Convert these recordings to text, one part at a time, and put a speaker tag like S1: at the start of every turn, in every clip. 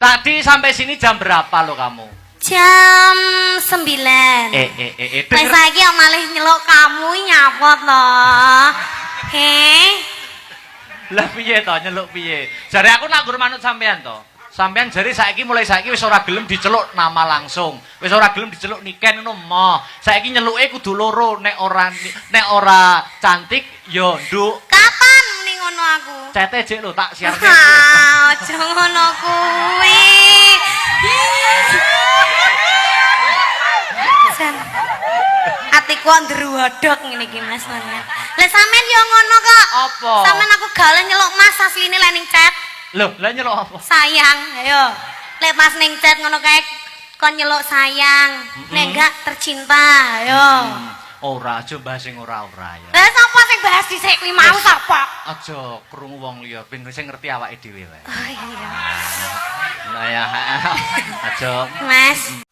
S1: Tadi sampai sini jam berapa lo kamu?
S2: Jam 9.
S1: Denger.
S2: Saiki yang malih nyeluk kamu nyapot loh.
S1: Lah piye to nyeluk piye? Jare aku nak gur manut sampean to. Sampean jare mulai saiki wis ora gelem diceluk nama langsung. Wis ora gelem diceluk Niken ngono moh. Saiki nyeluke kudu loro nek ora cantik ya nduk.
S2: Kapan muni ngono aku?
S1: Cete jek lho tak siarke.
S2: Aja ngono kuwi. Jan. Atiku ndruwodok ngene iki Mas Manget. Lah sampean yo ngono kok.
S1: Apa?
S2: Sampean aku gale nyeluk Mas asline lek ning chat.
S1: Loh, lah nyeluk apa?
S2: Sayang, ayo. Lek pas ning chat ngono kae kon nyeluk sayang. Nek enggak tercinta, ayo.
S1: Ora aja bahas sing ora-ora ya.
S2: Lah sapa sing bahas dhisik kuwi mau sapa?
S1: Aja krungu wong liya ben sing ngerti awake dhewe wae.
S2: Oh iya.
S1: Lah ya aja.
S2: Mas.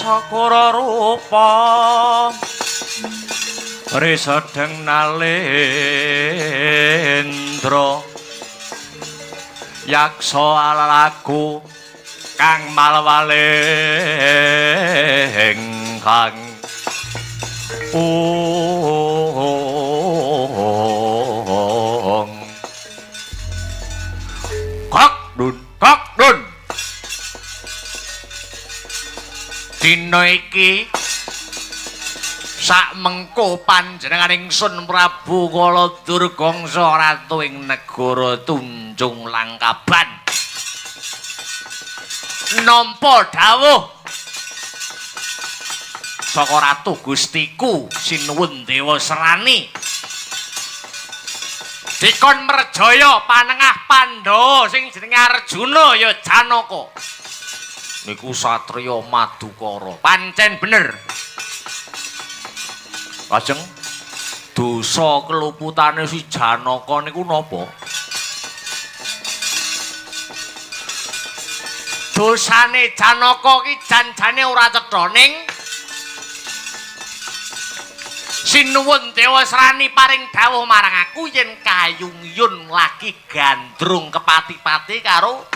S1: Sakura rupa risedeng nalendra yaksa alaku kang malwaleng kang Kakdun dina iki sak mengko panjenengan ingsun Prabu Kala Durgangsa ratu ing negara Tunjung Langkaban nampa dawuh saka ratu Gustiku Sinuwun Dewa Serani dikon merjaya panengah Pandhawa sing jenenge Arjuna ya Janaka niku satriya Madukara pancen bener Kajeng dosa keluputane si Janaka niku napa dosane Janaka ki janjane ora cetha ning Sinuwun Dewa Srani paring dawuh marang aku yen Kayung Yun lagi gandrung kepati-pati karo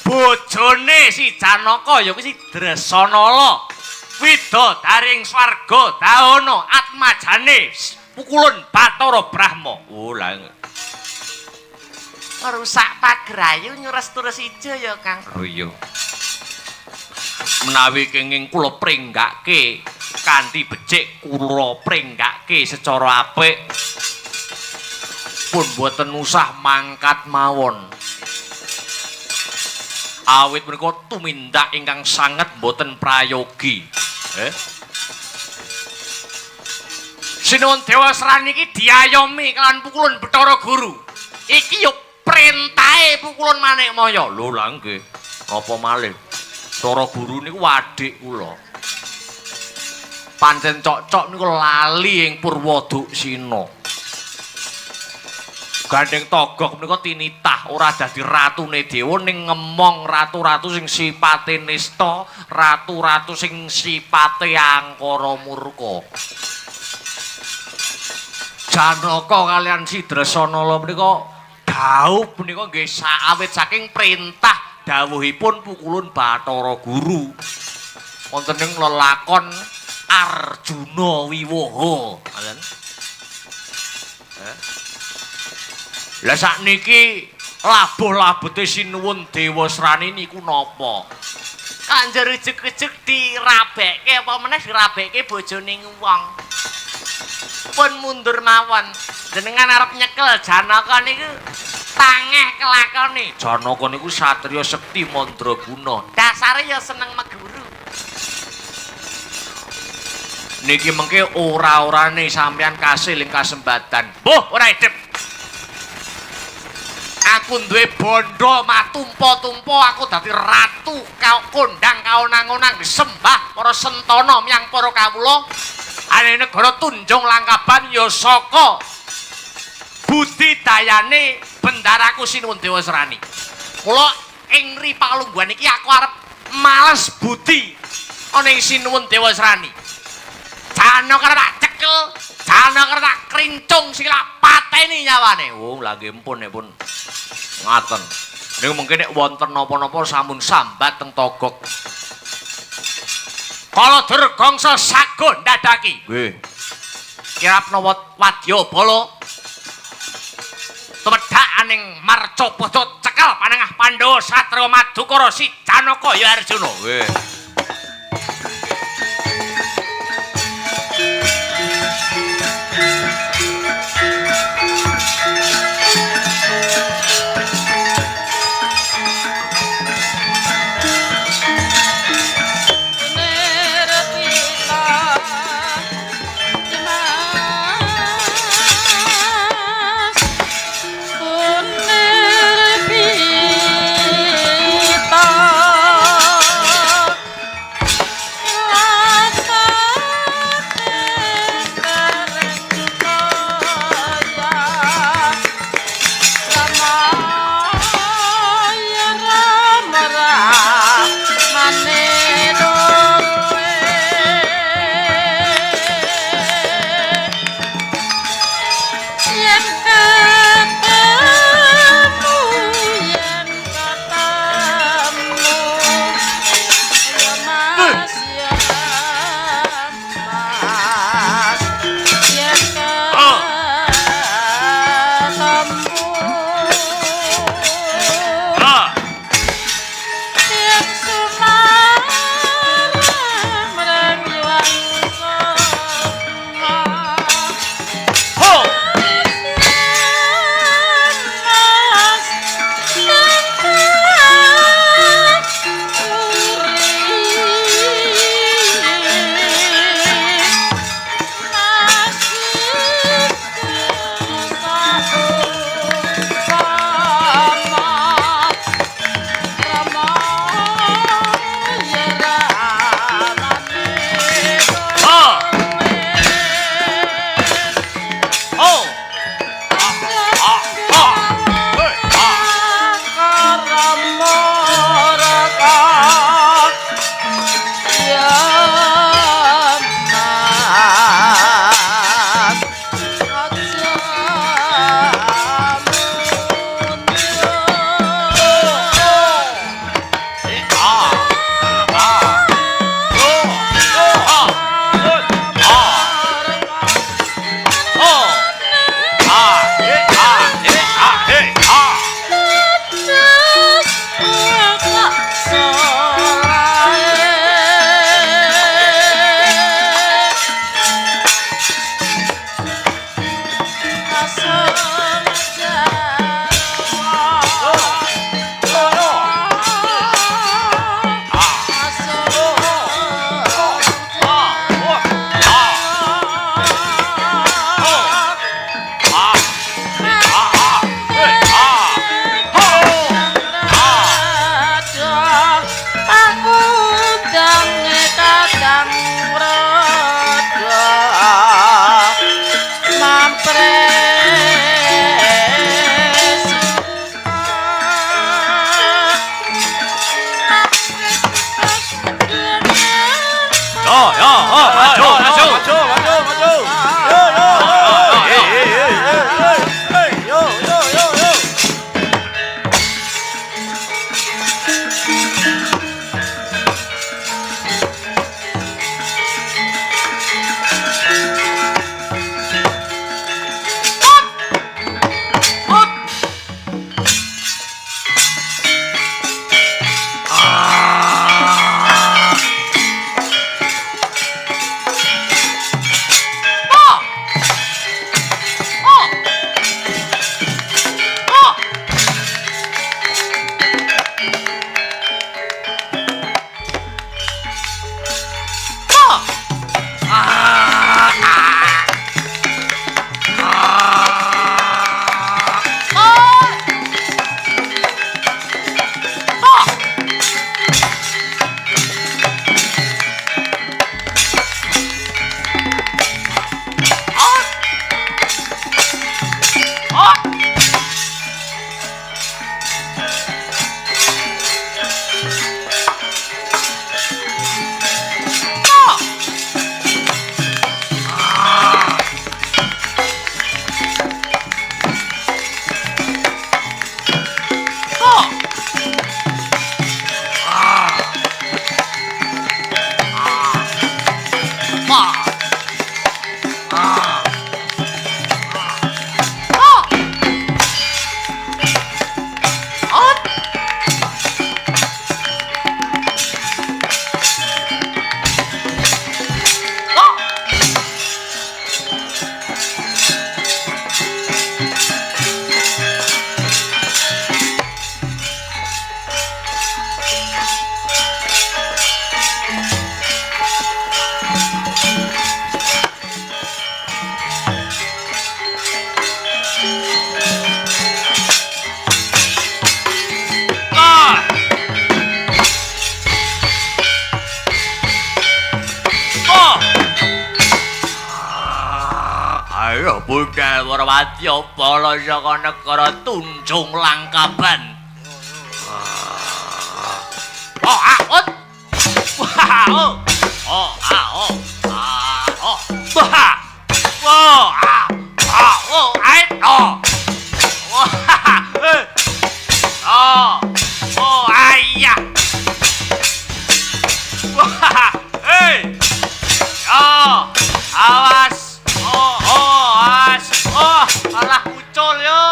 S1: bojone si Janaka ya kuwi si Dresanala. Widodari ing swarga dahono atmajane pukulun Bathara Brahma. Oh lah. Rusak pagrayu nyures-tures ijo ya Kang. Oh iya. Menawi kenging kula pringgake kanthi becik kula pringgake secara apik pun boten usah mangkat mawon. Awit menika tumindak ingkang sanget boten prayogi. Sinuwun Dewa Srani iki diayomi kelawan pukulun Bathara Guru. Iki yo perintahe pukulun Manikmaya. Lho lha nggih. Apa malih? Bathara Guru niku wadhik kula. Pancen cocok niku lali ing Purwaduksina. Gandeng Togok menika tinitah ora dadi ratune dewa ning ngemong ratu-ratu sing sipate nista, ratu-ratu sing sipate angkara murka. Janaka kalian si Dresanala menika dawuh menika nggih sawit saking perintah dawuhipun pukulun Bathara Guru. Wonten ing lelakon Arjuna Wiwaha. Lah sakniki labuh-labete sinuwun Dewa Srani niku napa? Kanjeng ujug-ujug dirabekke apa meneh dirabekke bojone wong. Pun mundur mawon. Jenengan arep nyekel Janaka niku tangeh kelakone. Janaka niku satriya sekti mandraguna. Dasare ya seneng meguru. Niki mengke ora-orane sampeyan kasil ing kasembatan. Mbuh, ora idep. Aku duwe bondo matumpo-tumpo aku dadi ratu kondang kaonang-onang disembah para sentana miyang para kawula ane negara Tunjung Langkaban ya saka budidayane bendaraku Sinuwun Dewa Srani. Mula ing ripalungguhan iki aku arep males budi ana ing Sinuwun Dewa Srani. Janaka tak cekel, Janaka tak krincung sila pateni nyawane. Oh, lha nggih pun ngaten. Niku mungkin nek wonten napa-napa sampun sambat teng Togok. Kala Durgangsa sago ndadaki. Nggih. Kirap nawa wadyabala tumedhak aning Marcapada cekel panengah Pandhawa Satriya Madukara si Janaka ya Arjuna. Nggih. Ayo budal Warwati bala saka negara Tunjung Langkaban. Oh, aut. Wah, oh, oh. Wah. Wah, oh, ait. Oh. Wah. Oh, ayah. Wah, hey. Oh, awas. Oh, awas. Oh, malah muncul yo.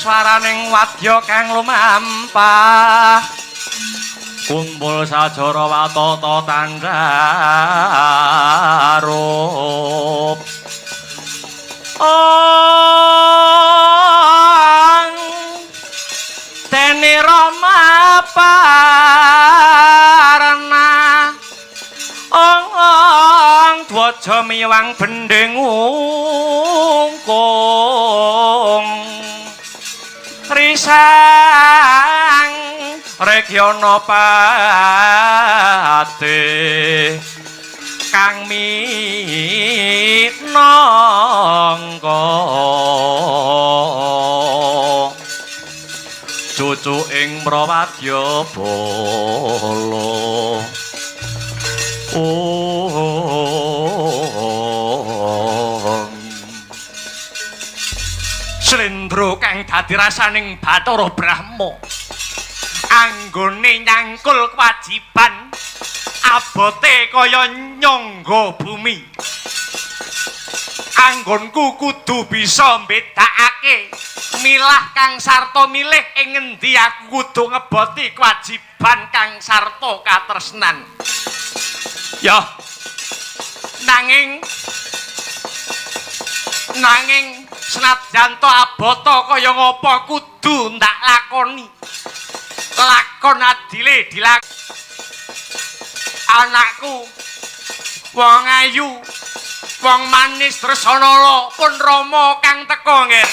S3: Swaraning wadya kang lumampah kumpul sajara watata tandharup dene Rama parna dwaja miwang bendeng ungkung risang Regiono pate kang minangka cucu ing Mrawadya Bala Slendra kang dadi rasaning Bathara Brahma anggone nyangkul kewajiban abote kaya nyangga bumi anggonku kudu bisa mbedakake milah kang sarta milih ing ngendi aku kudu ngeboti kewajiban kang sarta katresnan ya Nanging senadyan to abata kaya ngapa kudu ndak lakoni. Lakon adile anakku wong ayu wong manis Dresanala pun Rama kang teka ngger.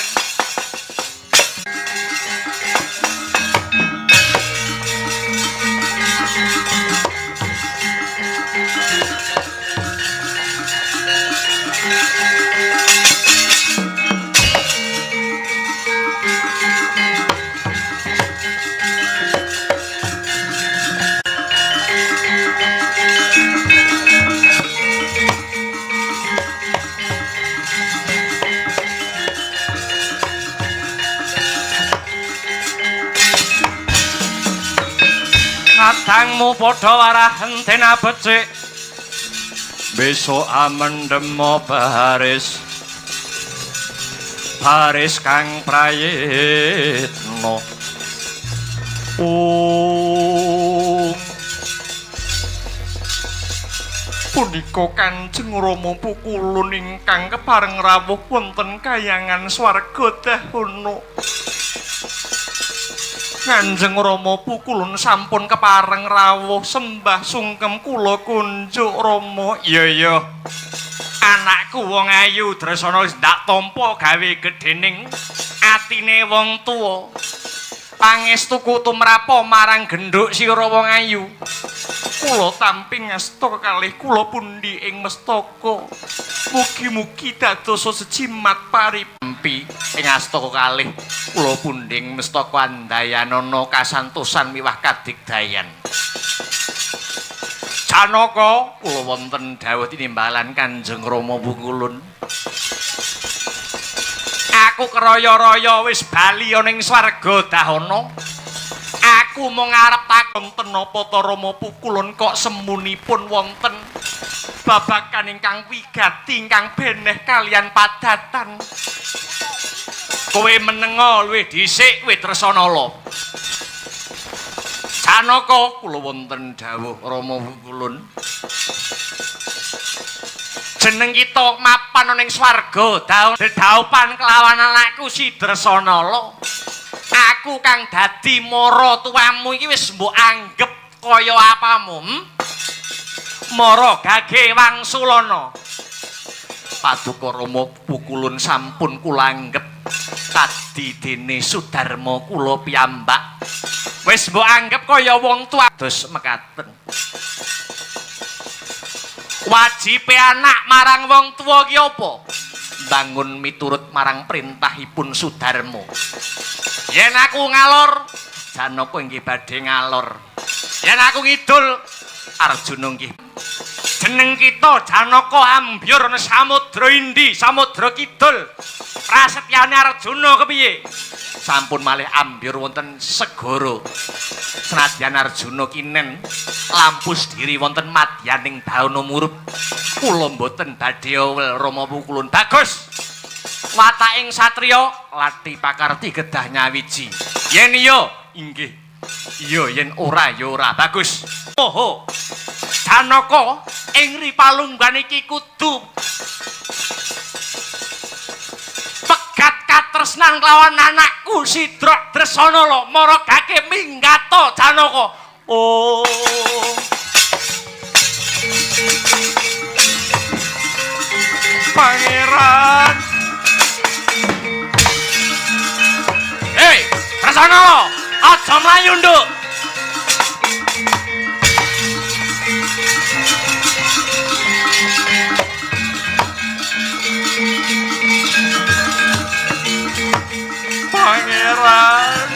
S3: Kadangmu padha warahen dena becik besok amendemo baris kang prayitna punika Kanjeng Rama Pukulun ingkang kepareng rawuh wonten kayangan swarga dahana. Kanjeng Rama Pukulun sampun kepareng rawuh sembah sungkem kula kunjuk Rama. Iya anakku wong ayu Dresanala ndak tampa gawe gedhening atine wong tuwa. Pangestuku tumrapa marang gendhuk sira wong ayu. Kula tamping ngasta kalih kula pundi ing mestaka. Mugi-mugi dados sejimat paripempi ing asta kalih kula pundi ing mestaka andayanana kasantosan miwah kadigdayan. Janaka kula wonten dawuh tinimbalan Kanjeng Rama Pukulun. Aku keraya-raya wis bali ana ing swarga dahana. Aku mung arep takon napa ta Rama Pukulun kok semunipun wonten babakan ingkang wigati ingkang beneh kalian padatan. Kowe menenga luwih dhisik kowe Dresanala. Janaka kula wonten dawuh Rama Pukulun. Jeneng kita mapan ana ing swarga dedaupan kelawan anakku si Dresanala. Aku kang dadi mara tuamu iki wis mbok anggep kaya apamu. Mara Gage Wangsulana. Paduka Rama Pukulun sampun kula anggep tadi dene Sudarma kula piyambak. Wis mbok anggep kaya wong tua dos mekaten. Wajibe anak marang wong tuwa ki apa? Bangun miturut marang perintahipun Sudarma. Yen aku ngalor, Janaka inggih badhe ngalor. Yen aku ngidul, Arjuna nggih. Jeneng kita Janaka ambyur ana samudra Indi, samudra kidul. Prasetyane Arjuna kepiye? Sampun malih ambyur wonten segara. Senadyan Arjuna kinen lampus diri wonten madyaning dauna murup. Kula mboten badhe wel Rama Pukulun. Bagus. Wataking satriya lati pakarti kedah nyawiji. Yen iya inggih. Iya yen ora ya ora. Bagus. Oho. Janaka ing ripalunggan iki kudu pegat katresnan kelawan anakku si Dresanala mara Gage minggata Janaka. Oh. Pangeran. Hei, Dresanala, aja mlayu nduk. Pangeran.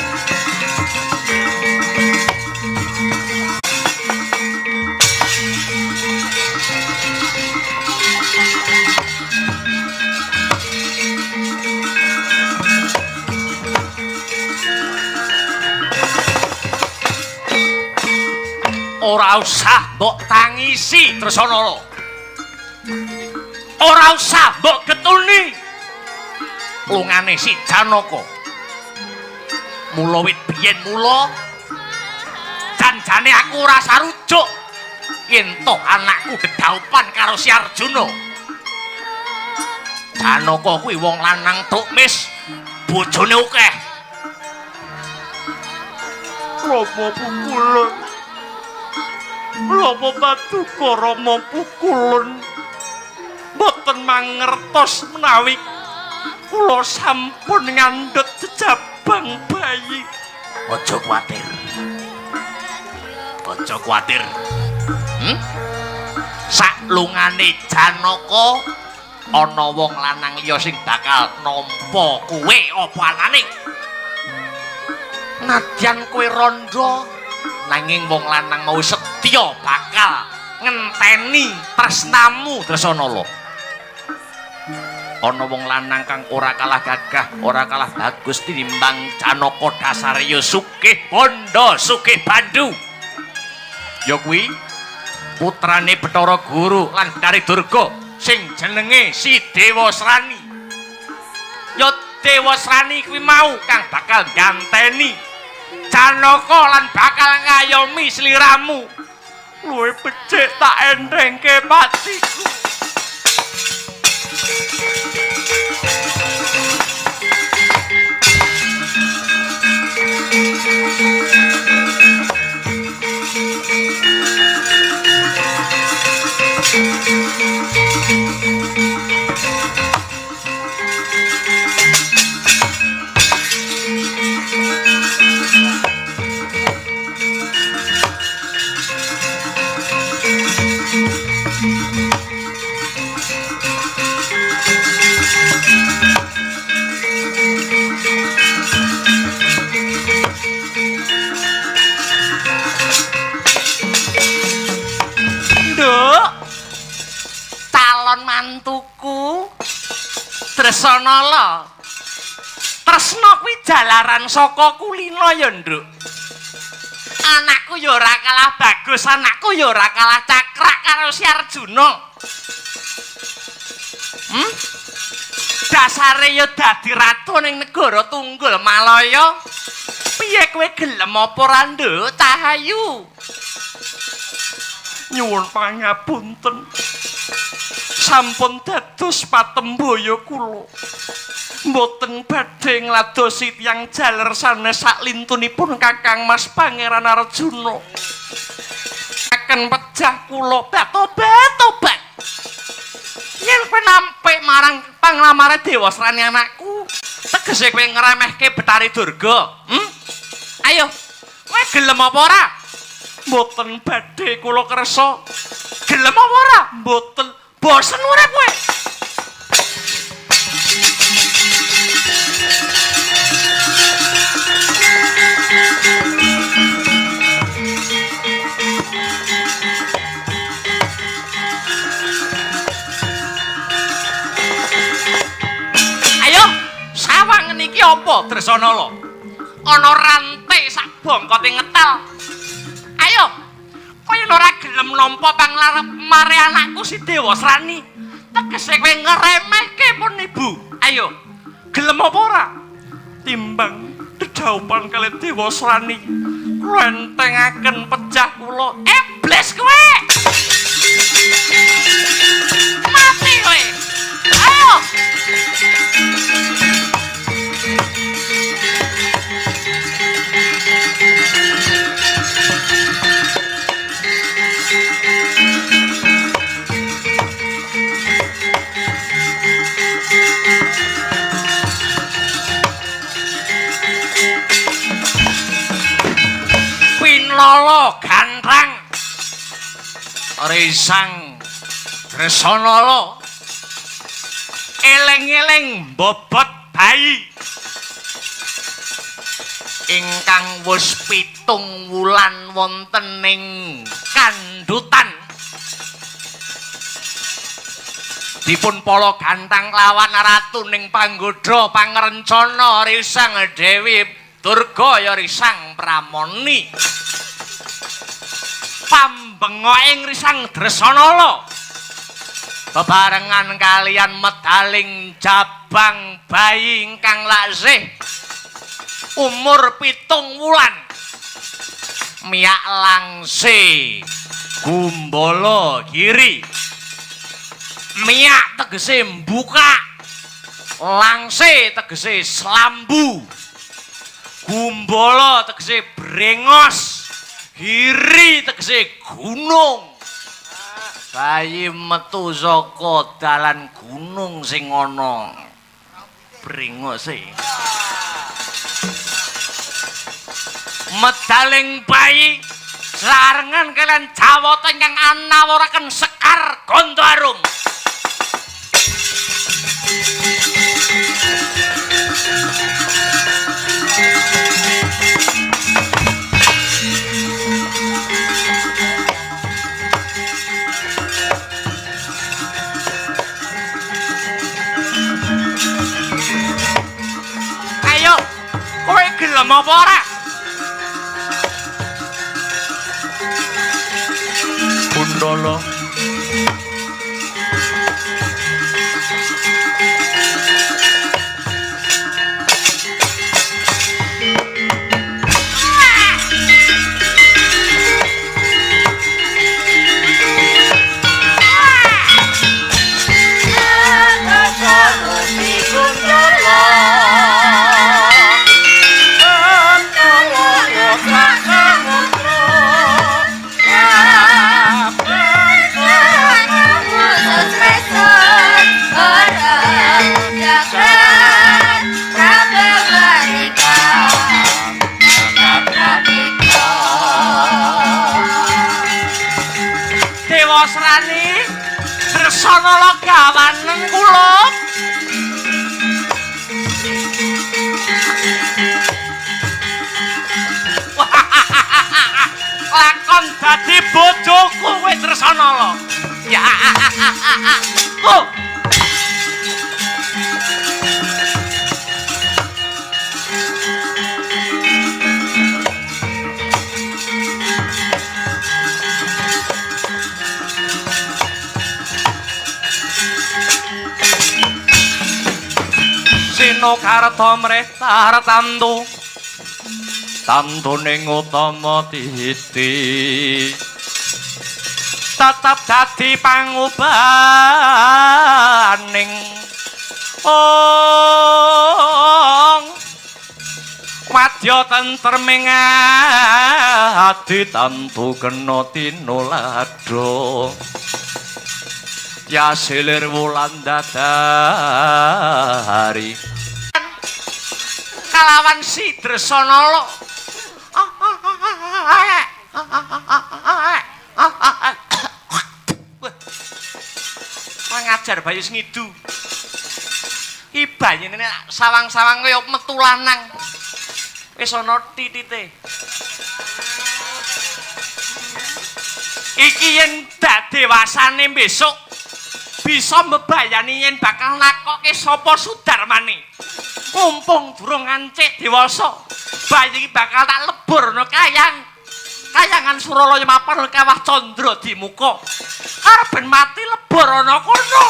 S3: Ora usah mbok tangisi Dresanala. Ora usah mbok getuni lungane si Janaka. Mula wit biyen mula janjane aku ora sarujuk yen to anakku dedaupan karo si Arjuna. Janaka kuwi wong lanang tukmis, bojone akeh. Rama pukulun. Rama Paduka Rama pukulun. Boten mangertos menawi kula sampun ngandhut jejabang bayi. Aja kuwatir. Aja kuwatir. Saklungane Janaka ana wong lanang liya sing bakal nampa kowe apa anane. Nadyan kowe randha nanging wong lanang mau setya bakal ngenteni tresnamu Dresanala. Ana wong lanang kang ora kalah gagah, ora kalah bagus tinimbang Janaka dasare ya sugih bondo, sugih bandu. Ya kuwi putrane Bathara Guru lan Betari Durga sing jenenge si Dewasrani. Ya Dewasrani kuwi mau kang bakal ganteni Janaka lan bakal ngayomi sliramu. Luwih becik tak endhengke patiku. Mantuku Dresanala. Tresna kuwi jalaran saka kulina ya, Nduk. Anakku ya ora kalah bagus, anakku ya ora kalah cakrak karo si Arjuna. Dasare ya dadi ratu ning negara Tunggul Malaya. Piye kowe gelem apa ora, Nduk Cahayu? Nyuwun pangapunten. Sampun dados patembaya kula. Mboten badhe ngladosi tiyang jaler sanes saklintunipun Kakang Mas Pangeran Arjuna. Akan pejah kula tobat. Yen kowe nampik marang panglamare Dewasrani anakku, tegese kowe ngremehke Betari Durga. Ayo, kowe gelem apa ora? Mboten badhe kula kersa. Gelem apa ora? Mboten. Bosen urip kowe. Ayo, sawang niki apa Dresanala? Ana rantai sak bongkote ngetel. Ayo, kowe ora gelem nampa panglamare anakku si Dewasrani. Tegese kowe ngremehke pun ibu. Ayo, gelem apa ora? Timbang dedaupan kali Dewasrani, rentengaken pejah kula. Iblis kowe. Mati kowe. Ayo. Lolo gantang Risang Dresanala eleng-eleng bobot bayi ingkang wis 7 wulan wonten ing kandhutan dipun pala gantang lawan ratu ning panggoda pangrencana Risang Dewi Durga ya Risang Pramoni pambengoking Risang Dresanala bebarengan kalian medaling jabang bayi ingkang laksih umur 7 wulan miyak langse Gumbala Giri. Miyak tegese mbuka. Langse tegese slambu. Gumbala tegese brengos. Giri tegese gunung. Bayi metu saka dalan gunung sing ana brengose. Medaling bayi sarengan kalian jawata ingkang anawaraken Sekar Gondarum. Ayo, kowe gelem apa ora? Gundala. Srani Dresana gawanen kula lakon dadi bojoku kowe Dresana ya oh Sino karta mrehtar tantu tantuning utama titi tetep dadi pangubaning wadya tentreming ati tantu kena tinulada ya silir wulan dadari kalawan si Dresana ngajar bayi ngidu ibane nek sawang-sawang kaya metu lanang wis ana titite iki yen dadewasane besok bisa mbebayani yen bakal nakoke sapa Sudarmane mumpung durung ancik dewasa bayi bakal tak lebur no kayangan Suralaya mapan kawah Candra Dimuka arep ben mati lebur ana kono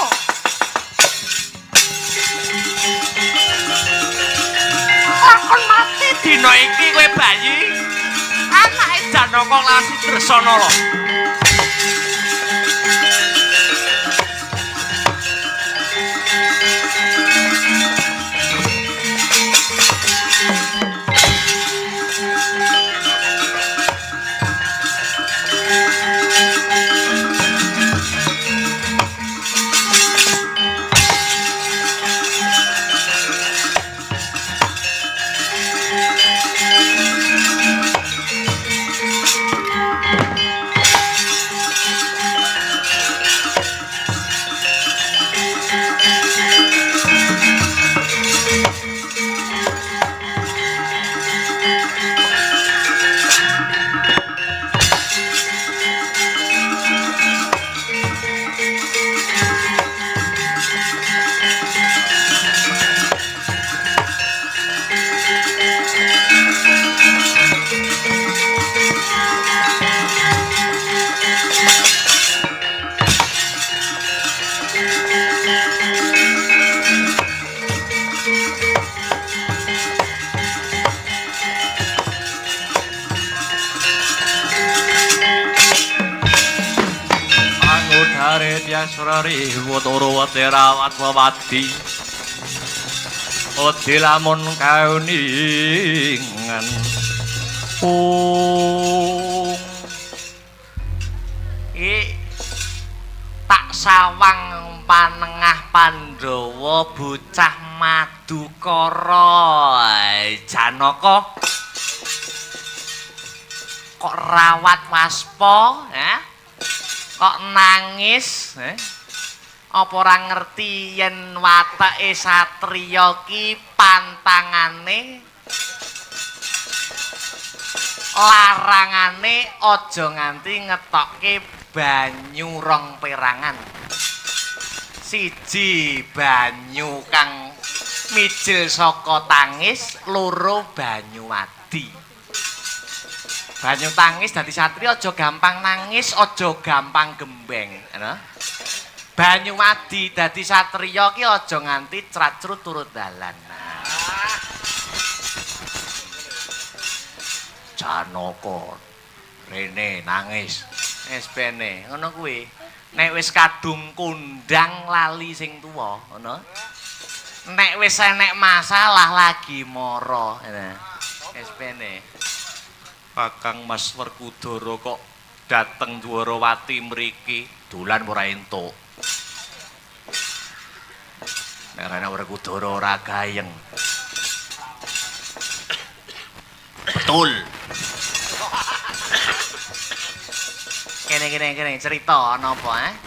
S3: lakon mati dina iki kowe bayi anake Janaka lan Dresana lho
S1: Yasrari Wotoro Waterawat Wawati Odi lamun kauningan tak sawang panengah Pandhawa bocah Madukara Janaka kok rawat waspa kok nangis apa ora ngerti yen watake satriya ki pantangane larangane aja nganti ngetokke banyu rong perangan siji banyu kang mijil saka tangis loro banyu wadi banyu tangis dadi satriya aja gampang nangis aja gampang gembeng banyu wadi dadi satriya ki aja nganti cracrut turut dalan. Janaka rene nangis wis bene ngono kuwi nek wis kadung kondang lali sing tuwa ngono nek wis enek masalah lagi mara wis bene Kakang Mas Werkudara kok dateng Dwarawati mriki dolan ora entuk nek ana Werkudara ora gayeng betul kene cerita ana apa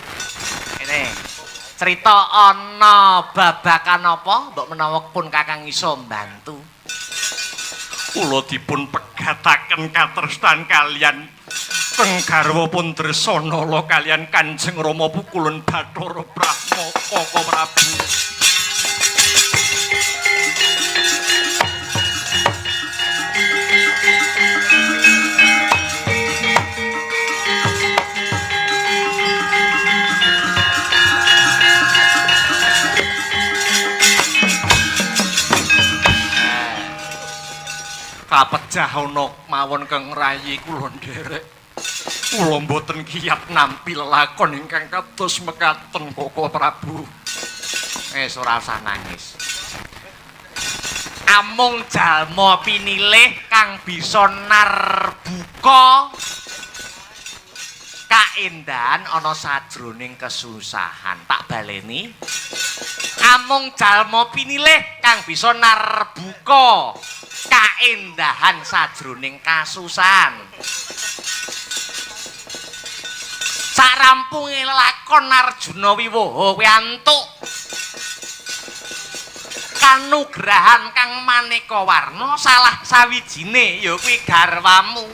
S1: kene cerita ana babakan apa mbok menawa pun Kakang iso mbantu kula dipun pegataken katresnan kalian teng garwa pun Dresanala kalian Kanjeng Rama Pukulan Bathara Brahma Kaka Prabu kapejah ana mawon kang rayi kula nderek kula mboten kiyat nampi lelakon ingkang kados mekaten Kaka Prabu ora usah nangis amung jalma pinilih kang bisa narbuka kaendahan ana sajroning kesusahan tak baleni amung jalma pinilih kang bisa narbuka kaendahan sajroning kasusahan sarampunge lakon Arjuna Wiwaha kuwi antuk kanugrahan kang maneka warna salah sawijine ya kuwi garwamu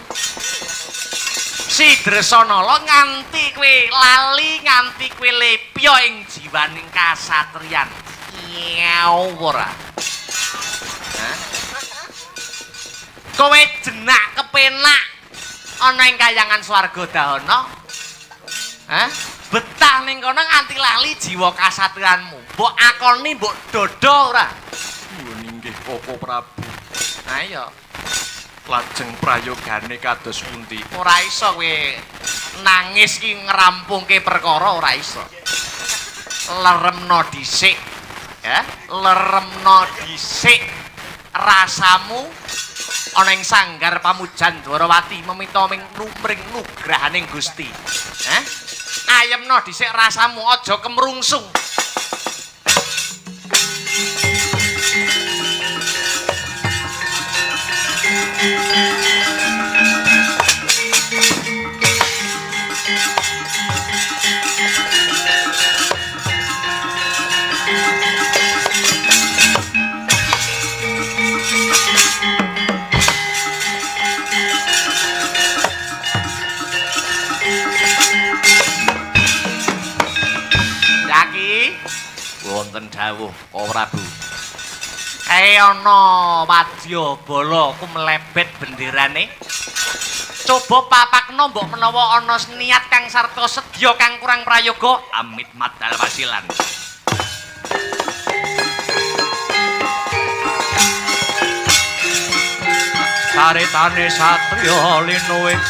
S1: Si Dresanala nganti kowe lali nganti kowe lepya ing jiwaning kasatriyan nyau ora kowe jenak kepenak ana ing Kahyangan Swargadahana betah ning kono nganti lali jiwa kasatriyanmu mbok akoni mbok dodo ora nggih Kaka Prabu ayo lajeng prayogane kados pundi ora iso kowe nangis ki ngrampungke perkara ora iso leremno dhisik ya leremno dhisik rasamu ana ing sanggar pamujan Dwarawati meminta mring nugrahaning Gusti ayemno dhisik rasamu aja kemrungsung wonten dawuh Kaka Prabu kae ana wadyabala kumlebet benderane coba papakno mbok menawa ana niat kang sarta sedya kang kurang prayoga amit madal wasilan saretane satriya linuwih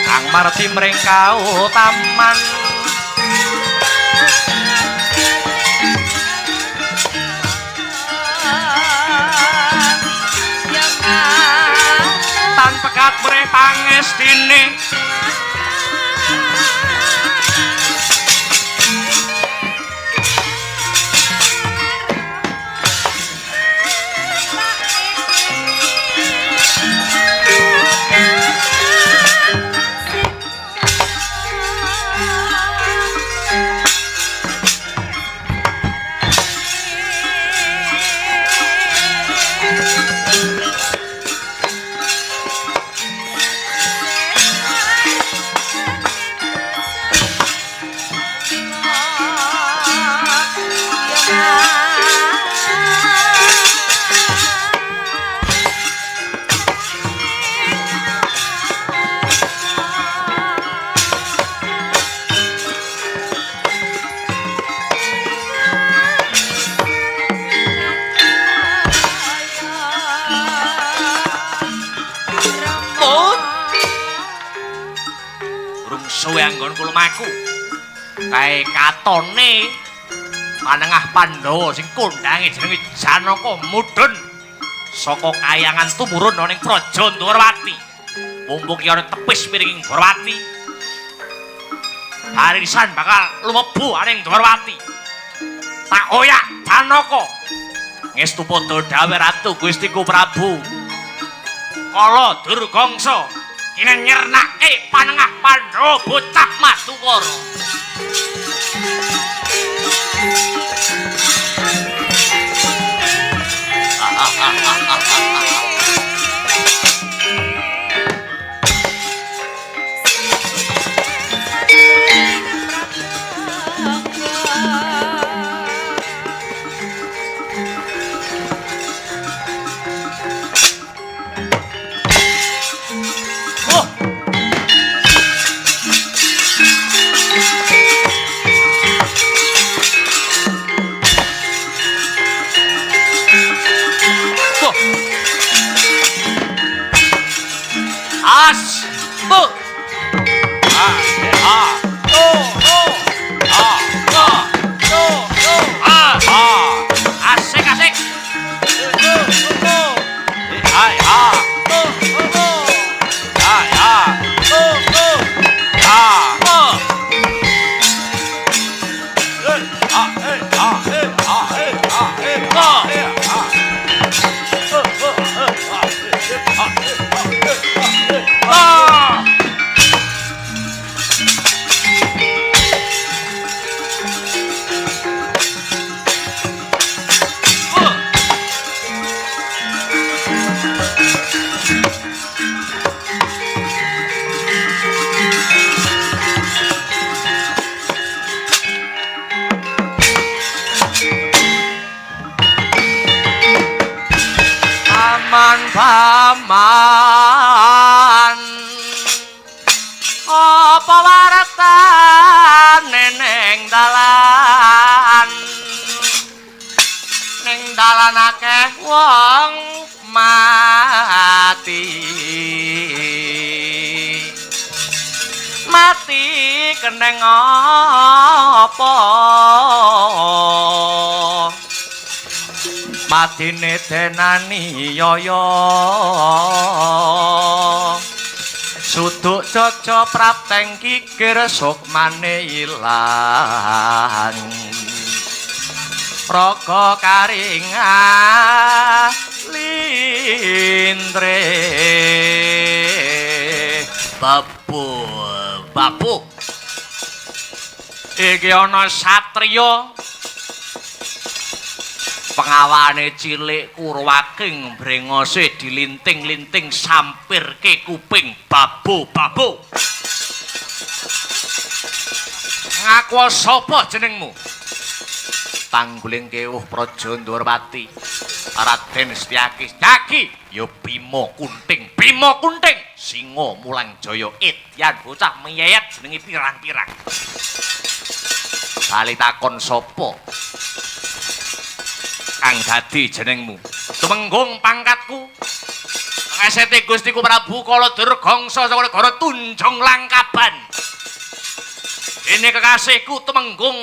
S1: kang marti mring kautaman
S3: pangestine anggon kula maku kae katone panengah Pandhawa sing kondange jenenge Janaka mudhun saka kayangan tumurun ning Praja Ndrawati mumpung ki ana tepis piringing Ndrawati arisan bakal lumebu aning Ndrawati tak oyak Janaka ngestu padha dawuh Ratu Gustiku Prabu kala Durgangsa kene nyernake panengah Pandhawa bocah Madukara. Paman apa waratane ning dalan akeh wong mati keneng apa matine denani yaya suduk caca prapteng kikir sukmane ilang raga karingah lintre babu iki ana satriya pengawane cilik Kurwaking brengose dilinting-linting sampirke kuping babu ngaku sapa jenengmu Tangguling Kewuh Praja Ndrawati Raden Setyaki Jaki ya Bima Kunting Singa Mulang Jaya Edyan bocah meyeyet jenenge pirang-pirang bali takon sapa kang dadi jenengmu tumenggung pangkatku ngesete Gustiku Prabu Kala Durgangsa saka negara Tunjung Langkaban ini kekasihku tumenggung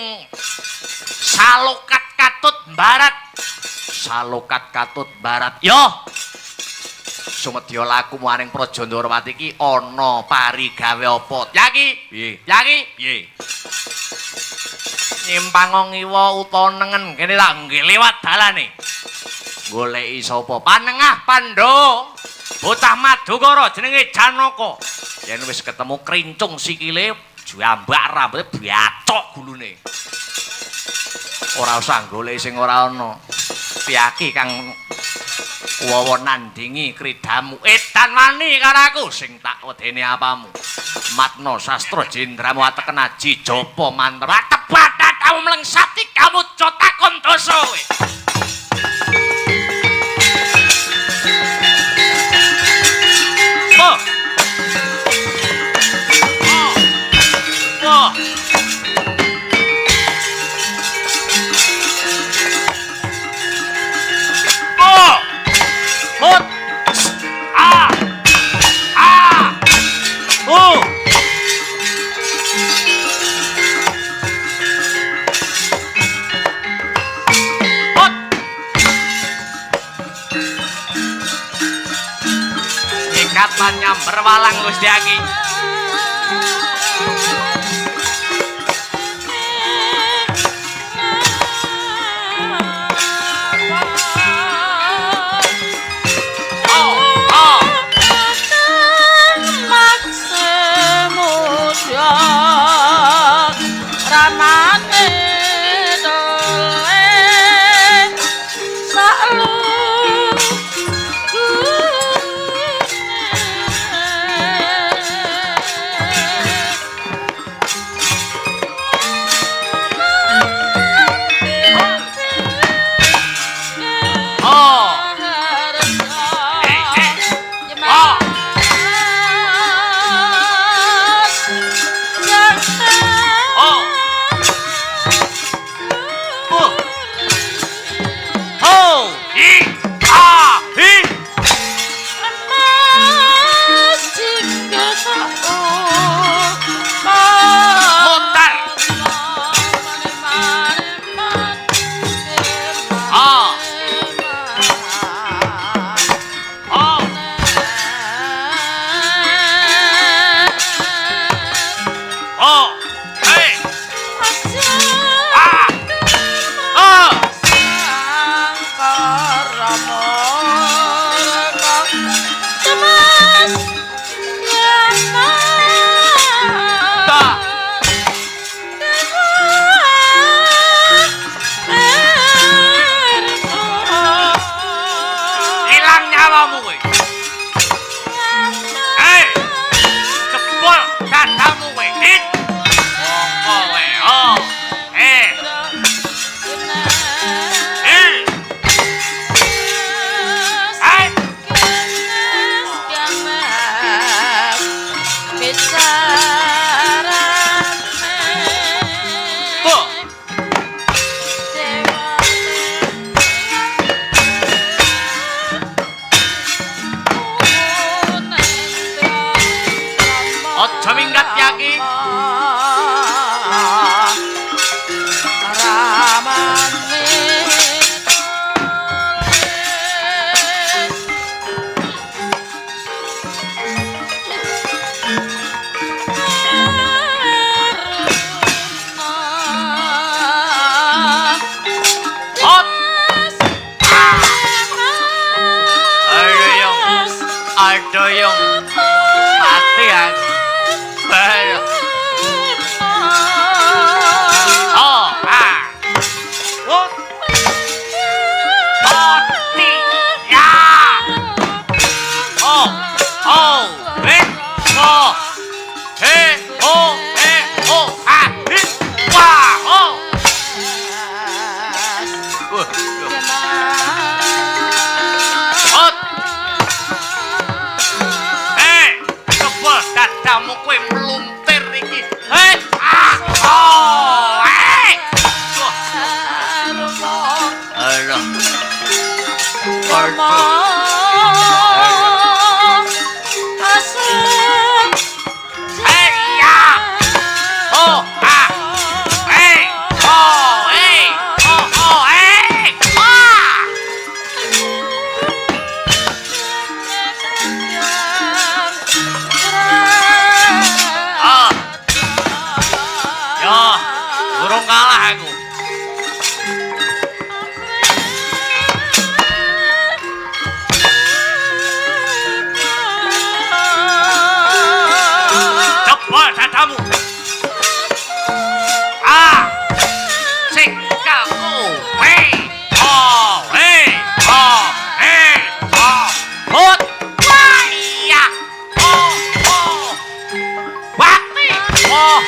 S3: Salokat Katut Barat yo Sumedya laku maring Praja Ndorowati iki ana parigawe apa? Yaki? Piye? Yaki? Piye? Nyimpang ngiwa utawa nengen kene tak nggih liwat dalane. Goleki sapa? Panengah Pandhawa. Bocah Madukara jenenge Janaka. Yen wis ketemu krincung sikile, jambak rambute biacok gulune. Ora usah goleki sing ora ana. Piyaki kang wawa nandingi kridamu edan wani karo aku sing tak wedeni apamu. Matna sastra jendramu ateken aji japa mantra tebat kamu mlengsati kamu cotakon dosa kowe. Oh. Oh. Oh. Hot. Ah. Ah. Oh. Hot. Ikatan nyamber walang Gusti Aki. Doyong pati aku. Oh, ah. What? Pati ya. Oh, oh, oh, oh, ah, wah, oh. Dadamu kowe mluntir iki. Oh, alah. dadamu. Ah, sing kaku, hei, oh, hut, wah, iya, oh, bakti, oh,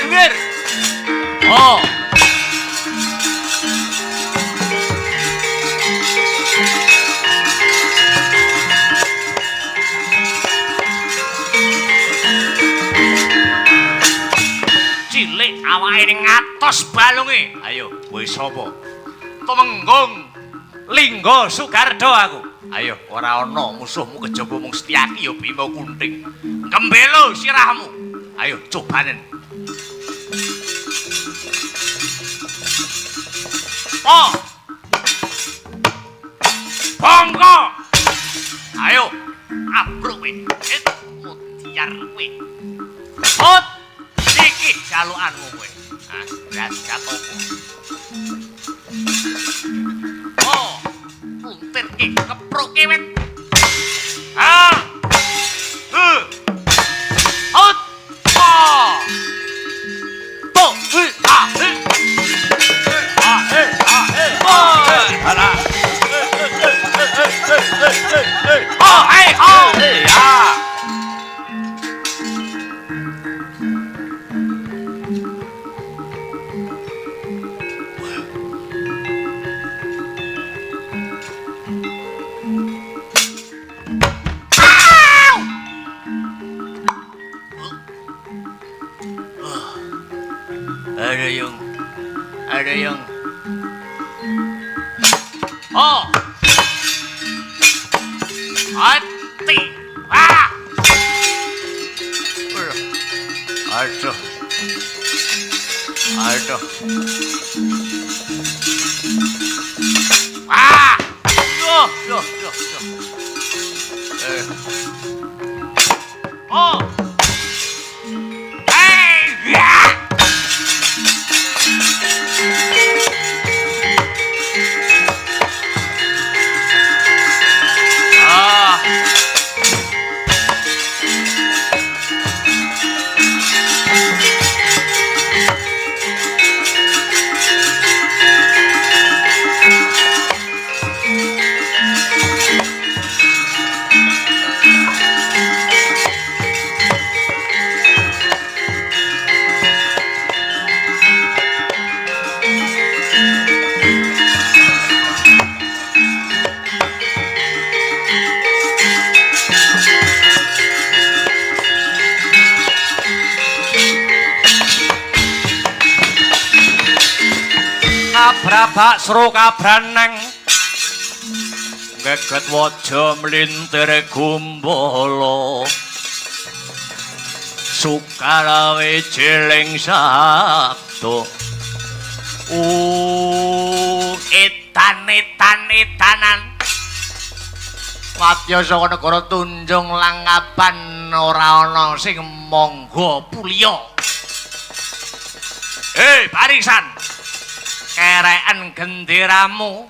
S3: biar. Oh. Cilik awake ning atos balunge. Ayo, kowe sapa? Tumenggung Lingga Sugardo aku. Ayo, ora ana musuhmu kejaba mung Setyaki ya Bima Kunting. Kembelo sirahmu. Ayo cobanen. Oh. Bongko. Ayo, abruk kowe. Mutiar kowe. Hot. Iki jalukanmu kowe. Ah, beras jatopo. Oh. Puntir ki kepruke wet. Ah. Hot. Oh. To. Ah. Oh, hey, oh, ya. Ada yang. Oh. Hati. Ah. Aduh. Ah. Duh. Oh. Hey, ya. Kabrabak sro kabraneng geget waja mlintir gumbala sukarawe jeling sabdo edan-edan-edanan wadya saka negara Tunjung Langapan ora ana sing mangga pulya. Barisan kereken genderamu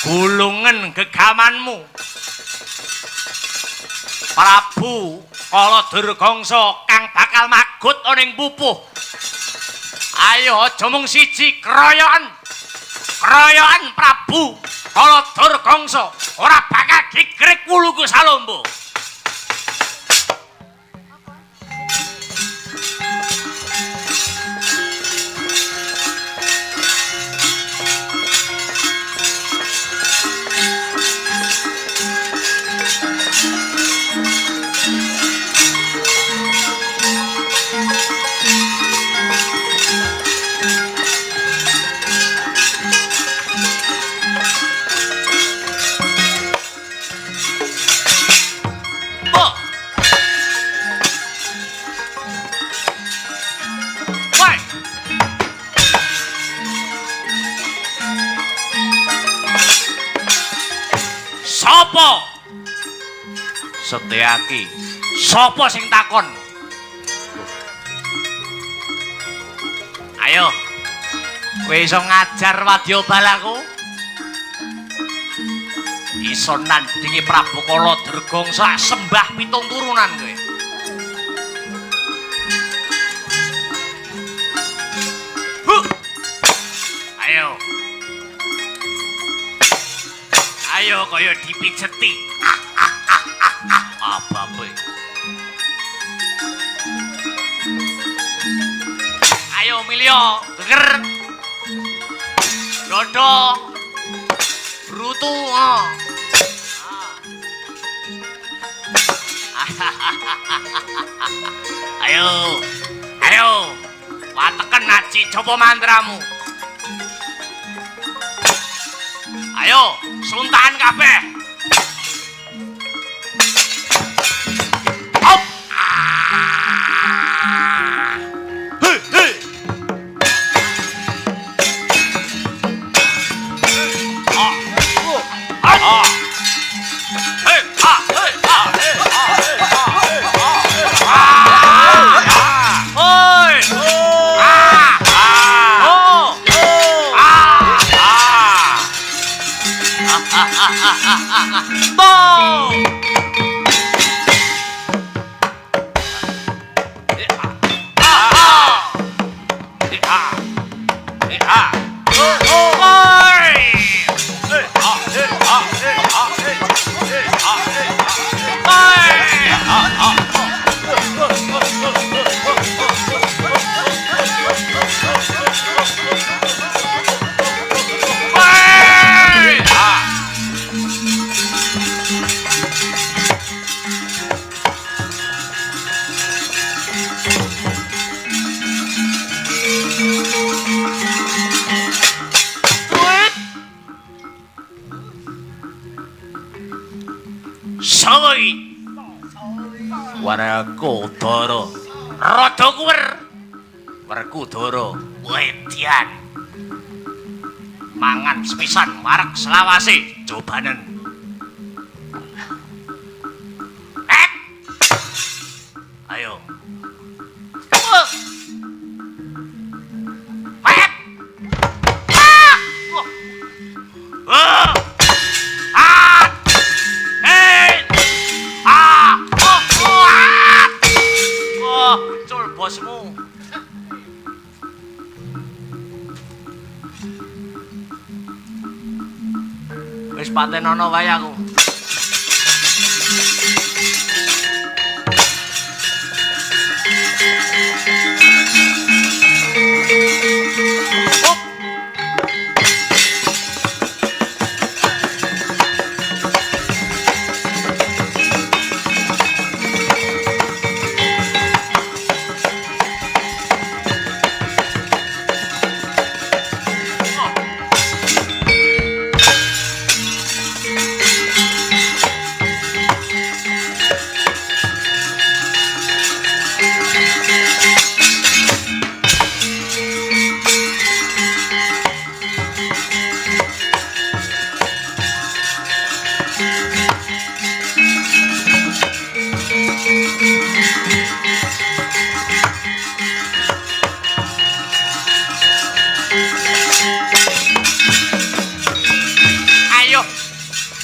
S3: gulungen gegamanmu Prabu Kaladurgangsa kang bakal magut ana ing pupuh. Ayo aja mung siji keroyokan Prabu Kaladurgangsa ora bakal digrek wuluku salombo. Sapa? Setyaki. Sapa sing takon? Ayo. Kowe iso ngajar wadyabalaku? Iso nandingi Prabu Kaladurgangsa sembah pitung turunan kowe. Ayo. Ayo kaya dipijeti. Apa kowe? Ayo milio, denger. Dodo. Brutu. Ayo. Ayo. Wateken aji coba mantramu. Ayo, suntahan kabeh. Hop. Hei, hei. Sawi Warakudara rada kuwer Werkudara wedyan mangan sepisan warak selawase jobanen ayo bosmu wis patenono wae aku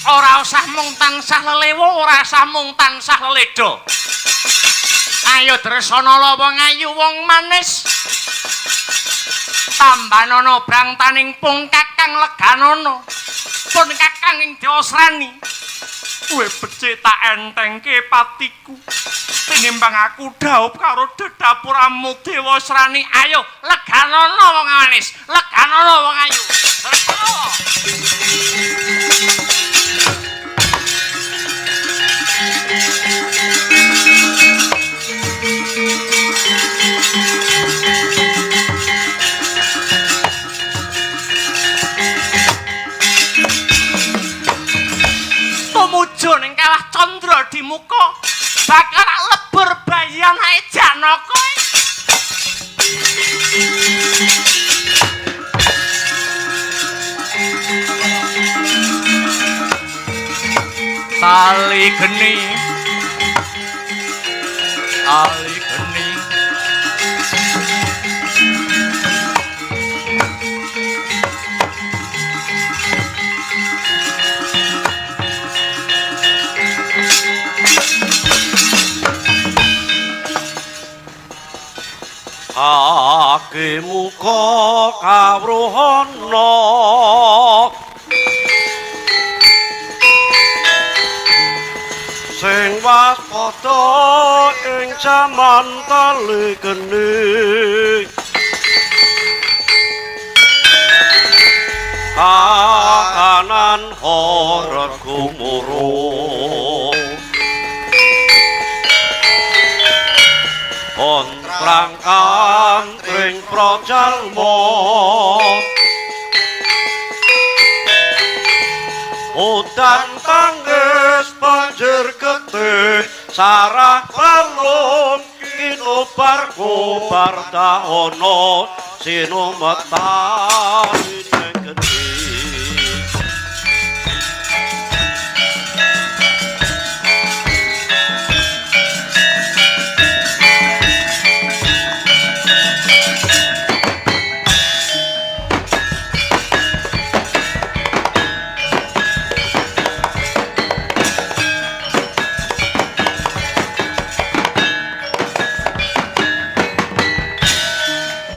S3: ora usah mung tansah lelewo, ora usah mung tansah leledo. Ayo Dresanala wong ayu wong manis. Tambanono brangtaning pung Kakang Leganana. Pun Kakang ing diosrani. Kowe becik tak entengke patiku. Tinimbang aku dhaup karo dedapuramu Dewa Srani. Ayo Leganana wong manis, Leganana wong ayu. Tumuju ning kawah Candra di muka bakal lebur bayan ae Janaka.
S1: Tali geni tali geni
S4: Ake muka kawruhana sing waspada ing jaman tali geni kahanan ora gumurung Kontrang-antring projalmo udan tangis banjir getih sarah balung kinobar kobar daono sinumetani